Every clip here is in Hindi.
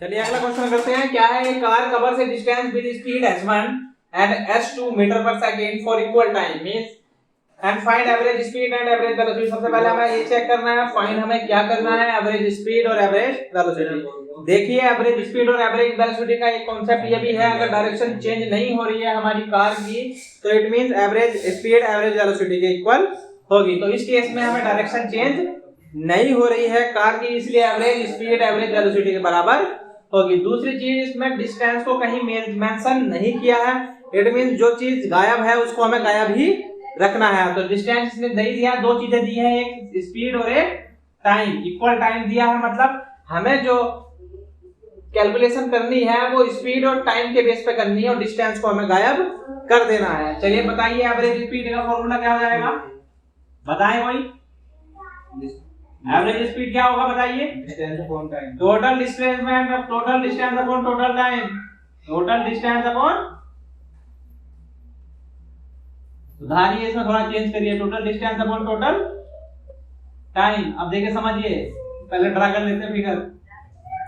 चलिए अगला क्वेश्चन करते हैं। क्या है, एक कार कवर से distance with speed s1 and s2 metre पर second for equal time means and find average speed and average velocity. सबसे पहले हमें ये चेक करना है, फाइंड हमें क्या करना है, एवरेज स्पीड और एवरेज वेलोसिटी। देखिए एवरेज स्पीड और एवरेज वेलोसिटी का एक कांसेप्ट ये भी है, अगर डायरेक्शन चेंज नहीं हो रही है हमारी कार की तो it means average speed average velocity के इक्वल होगी। तो इस केस में हमें डायरेक्शन चेंज नहीं हो रही है कार की, इसलिए एवरेज स्पीड एवरेज वेलोसिटी के बराबर होगी। दूसरी चीज, इसमें डिस्टेंस को कहीं मेंशन नहीं किया है, इट मींस जो चीज गायब है उसको हमें गायब ही रखना है। तो डिस्टेंस इसने दे दिया, दो चीजें दी है, एक स्पीड और एक टाइम, इक्वल टाइम दिया है, मतलब हमें जो कैलकुलेशन करनी है वो स्पीड और टाइम के बेस पे करनी है और डिस्टेंस को हमें गायब कर देना है। चलिए बताइए एवरेज स्पीड का फॉर्मूला क्या हो जाएगा, बताएं कोई। एवरेज स्पीड क्या होगा बताइए, distance upon time, total displacement of total distance upon total time, total distance upon, सुधारिए इसमें थोड़ा चेंज करिए, total distance upon total time. अब देखिए समझिए, पहले ड्रा कर लेते हैं फिगर।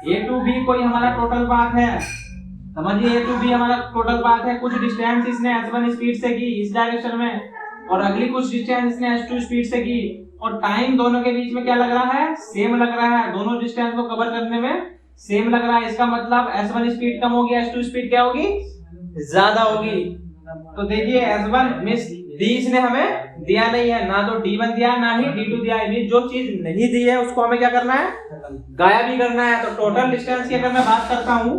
ए टू बी कोई हमारा टोटल पाथ है, समझिए ए टू बी हमारा टोटल पाथ है। कुछ डिस्टेंस इसने s1 स्पीड से की इस डायरेक्शन में और अगली कुछ डिस्टेंस इसने s2 स्पीड से की, और टाइम दोनों के बीच में क्या लग रहा है, सेम लग रहा है, दोनों डिस्टेंस को कवर करने में सेम लग रहा है। इसका मतलब s1 स्पीड कम होगी, s2 स्पीड क्या होगी, ज्यादा होगी। तो देखिए s1 मिस डी इसने हमें दिया नहीं है, ना तो d1 दिया ना ही d2 दिया है। जो चीज नहीं दी है उसको हमें क्या करना है, गायब ही करना है। तो टोटल डिस्टेंस की अगर मैं बात करता हूं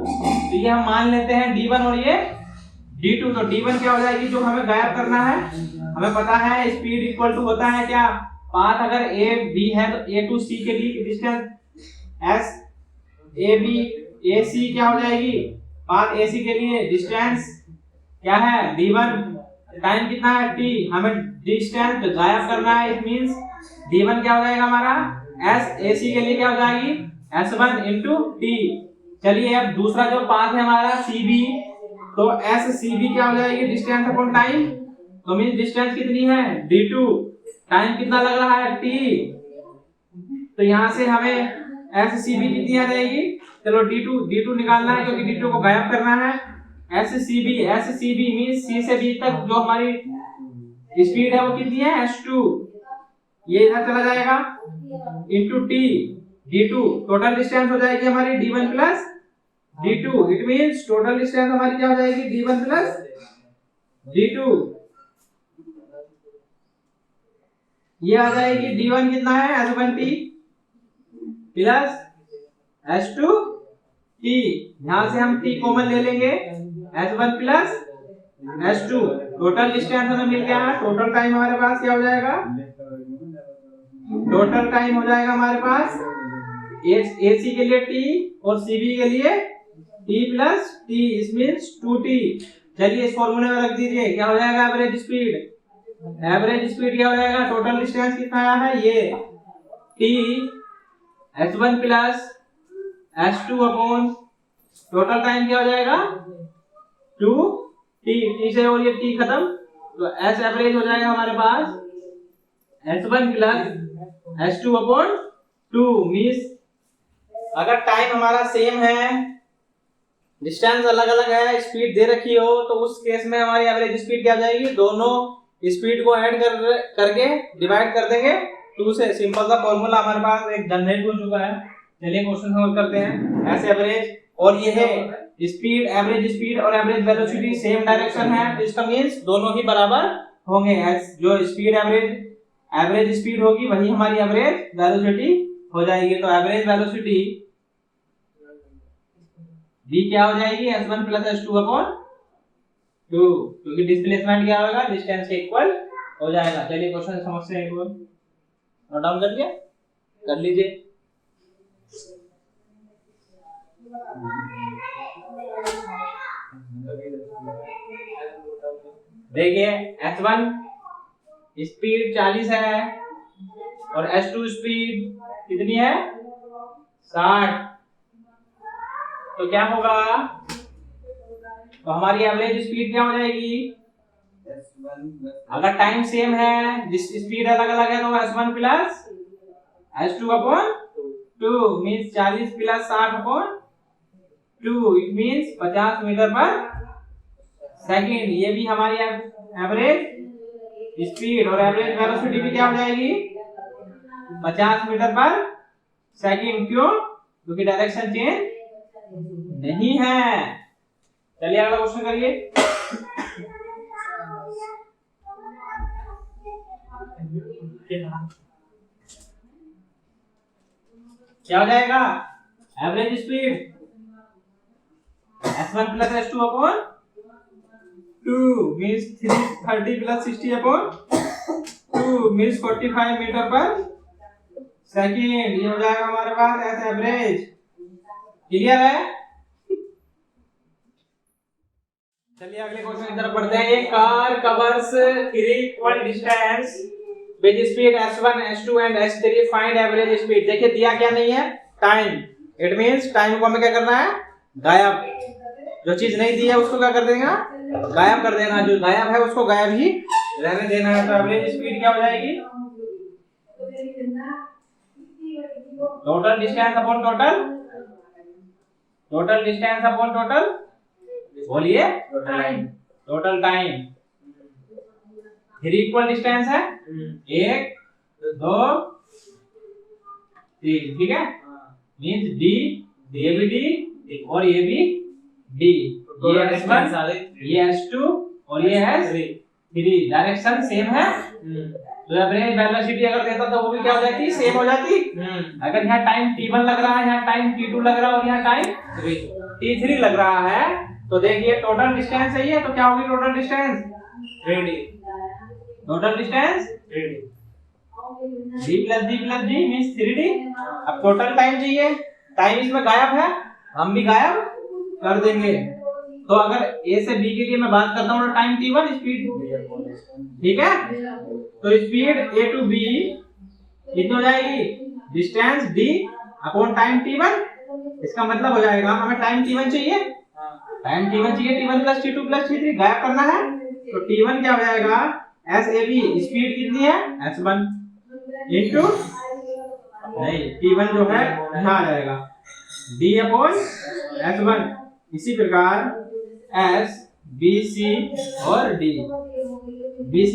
तो ये हम मान लेते हैं d1 और ये d2। तो d1 क्या हो जाएगी, जो हमें गायब करना है, हमें पता है स्पीड इक्वल टू होता है क्या, पाथ अगर a b है तो a टू c के लिए distance s a b a c क्या हो जाएगी, पाथ a c के लिए डिस्टेंस क्या है d1, टाइम कितना है t, हमें डिस्टेंस गायब करना है, इट मींस d1 क्या हो जाएगा हमारा, s a c के लिए क्या हो जाएगी s1 into t। चलिए अब दूसरा जो पाथ है हमारा cb, तो s cb क्या हो जाएगी, डिस्टेंस अपॉन टाइम, तो मींस डिस्टेंस कितनी है d2, टाइम कितना लग रहा है t, तो यहां से हमें s cb कितनी आ जाएगी, चलो d2 निकालना है क्योंकि d2 को गायब करना है। s cb मींस c से b तक जो हमारी स्पीड है वो कितनी है s2, ये इधर चला जाएगा into t d2, total distance हो जाएगी हमारी d1 plus d2, it means total distance हमारी क्या हो जाएगी d1 प्लस d2, ये आ जाएगी d1 कितना है s1t प्लस s2t, यहां से हम t कॉमन ले लेंगे, s1 plus s2, total distance हमें मिल गया है। टोटल टाइम हमारे पास क्या हो जाएगा, टोटल टाइम हो जाएगा हमारे पास AC के लिए t और CB के लिए t प्लस t, इस मींस 2t। चलिए इस फॉर्मूले में रख दीजिए, क्या हो जाएगा एवरेज स्पीड, एवरेज स्पीड क्या हो जाएगा, टोटल डिस्टेंस कितना आया है ये t s1 plus s2 upon total time क्या हो जाएगा 2t, t से और ये t खत्म, तो s एवरेज हो जाएगा हमारे पास s1 plus s2 upon 2, means अगर टाइम हमारा सेम है, डिस्टेंस अलग अलग है, स्पीड दे रखी हो, तो उस केस में हमारी एवरेज स्पीड क्या हो जाएगी, दोनों स्पीड को ऐड करके डिवाइड कर देंगे 2 से। सिंपल सा फॉर्मूला हमारे पास एक जनरेट हो चुका है। चलिए क्वेश्चन सॉल्व करते हैं। एस एवरेज और ये है स्पीड, एवरेज स्पीड और एवरेज वेलोसिटी सेम डायरेक्शन है, तो इसका मींस दोनों ही बराबर होंगे। जो स्पीड एवरेज स्पीड होगी वही हमारी एवरेज वेलोसिटी हो जाएगी। तो एवरेज वेलोसिटी v क्या हो जाएगी s1 प्लस s2 अपॉन 2, क्योंकि डिस्प्लेसमेंट क्या होगा, डिस्टेंस के इक्वल हो जाएगा। चलिए क्वेश्चन समझते हैं, एक बार नोट डाउन कर लिया, कर लीजिए। देखिए s1 स्पीड 40 है और s2 स्पीड कितनी है 60, तो क्या होगा, तो हमारी एवरेज स्पीड क्या हो जाएगी, अगर टाइम सेम है, स्पीड अलग अलग है, तो s1 plus s2 upon 2 means 40 plus 60 upon 2 it means 50 metre पर सेकंड। ये भी हमारी एवरेज स्पीड और एवरेज वेलोसिटी भी क्या हो जाएगी 50 मीटर पर सेकंड। क्यों? क्योंकि डायरेक्शन चेंज नहीं है। चलिए अगला क्वेश्चन करिए। क्या हो जाएगा average speed s1 plus s2 upon 2 means 330 plus 60 upon 2 means 45 metre पर सेकंड। ये हो जाएगा हमारे पास एस एवरेज। क्लियर है? चलिए अगले क्वेश्चन की तरफ बढ़ते हैं। ये car covers 3 equal distance with speed s1 s2 and s3 find average speed. देखिए दिया क्या नहीं है टाइम। इट मींस टाइम को हमें क्या करना है गायब। जो चीज नहीं दी है उसको क्या कर देगा गायब कर देना। जो गायब है उसको गायब ही रहने देना है। तो एवरेज स्पीड क्या हो जाएगी total distance upon total distance upon total बोलिए टोटल टाइम। 3 इक्वल डिस्टेंस है 1 2 3 ठीक है। मींस डी ये भी डी और ये भी डी। ये s1 ये s2 और ये s3 डायरेक्शन सेम है। तो एवरेज वेलोसिटी अगर देता तो वो भी क्या हो जाती सेम हो जाती। अगर यहाँ टाइम t1 लग रहा है यहाँ टाइम t2 लग रहा है और यहाँ टाइम t3 लग रहा है तो देखिए टोटल डिस्टेंस सही है तो क्या होगी total distance 3d। Total distance 3d d plus d means 3d। अब टोटल टाइम चाहिए। टाइम इसमें गायब है हम भी गायब कर देंगे। तो अगर a से b के लिए मैं बात करता हूँ तो टाइम t1 स्पीड ठीक है। तो स्पीड a टू b कितनी हो जाएगी distance d upon time t1। इसका मतलब हो जाएगा हमें टाइम t1 चाहिए t1 plus t2 plus t3 गायब करना है। तो t1 क्या हो जाएगा sab स्पीड कितनी है s1 इनटू नहीं t1 जो है यहाँ आ जाएगा d अपॉन s1। इसी प्रकार s b c और d bc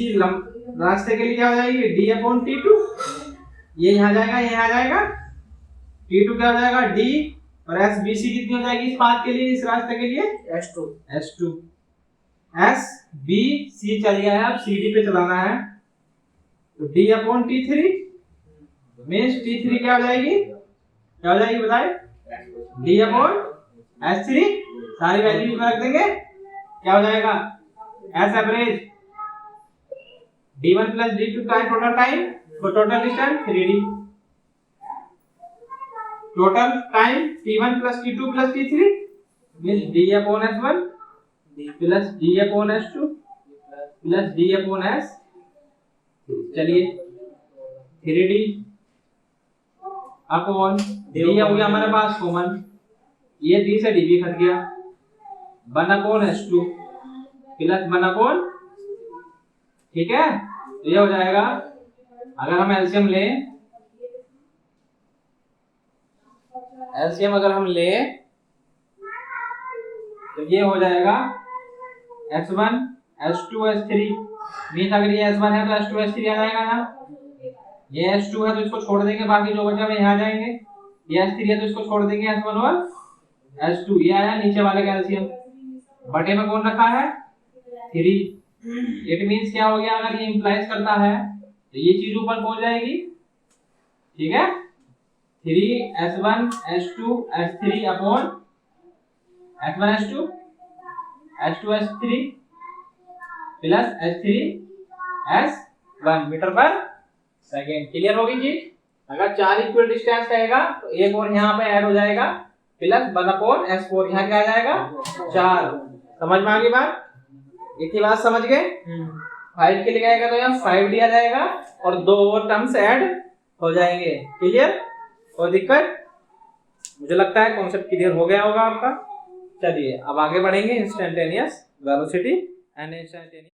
रास्ते के लिए क्या हो जाएगी d अपॉन t2। ये यहाँ जाएगा ये यहाँ जाएगा t2 क्या हो जाएगा d और s bc कितनी हो जाएगी इस पाथ के लिए इस रास्ते के लिए s2 s b c चल गया है अब cd पे चलाना है। तो d upon t3 means t3 क्या हो जाएगी बताए d अपॉन s3 सारी वैल्यूज में रख देंगे क्या हो जाएगा s average d1 plus d2 का टोटल टाइम तो total distance 3d। Total time t1 plus t2 plus t3 means d upon s1 plus d upon s2 plus d upon s। चलिए 3d अपॉन d हो गया हमारे पास कॉमन। ये d से d भी कट गया 1 अपॉन s2 प्लस 1 अपॉन ठीक है। तो ये हो जाएगा अगर हम एलसीएम अगर हम ले तो ये हो जाएगा s1 s2 s3 मींस अगर ये s1 है तो s2 s3 आ जाएगा यहाँ। ये s2 है तो इसको छोड़ देंगे बाकी जो बचा हुआ यहाँ जाएंगे। ये s3 है तो इसको छोड़ देंगे s1 और s2 ये आया नीचे वाले का एलसीएम। बटे में कौन रखा है 3। इट मींस क्या हो गया अगर ये इंप्लाइज करता है तो ये चीज ऊपर पहुंच जाएगी ठीक है। 3 s1 s2 s3 upon s1 s2 s2 s3 plus s3 s1 metre पर सेकेंड। क्लियर होगी जी। अगर 4 इक्वल डिस्टेंस रहेगा तो एक और यहाँ पे ऐड हो जाएगा प्लस 1 अपॉन s4 यहाँ क्या आ जाएगा 4। समझ में आ गई बात। इतनी बात समझ गए। 5 के लिए आएगा तो यहाँ 5 दिया जाएगा और 2 और टर्म्स ऐड हो जाएंगे। क्लियर कोई दिक्कत? मुझे लगता है कॉन्सेप्ट क्लियर हो गया होगा आपका। चलिए अब आगे बढ़ेंगे इंस्टेंटेनियस वेलोसिटी एंड इंस्टेंटेनियस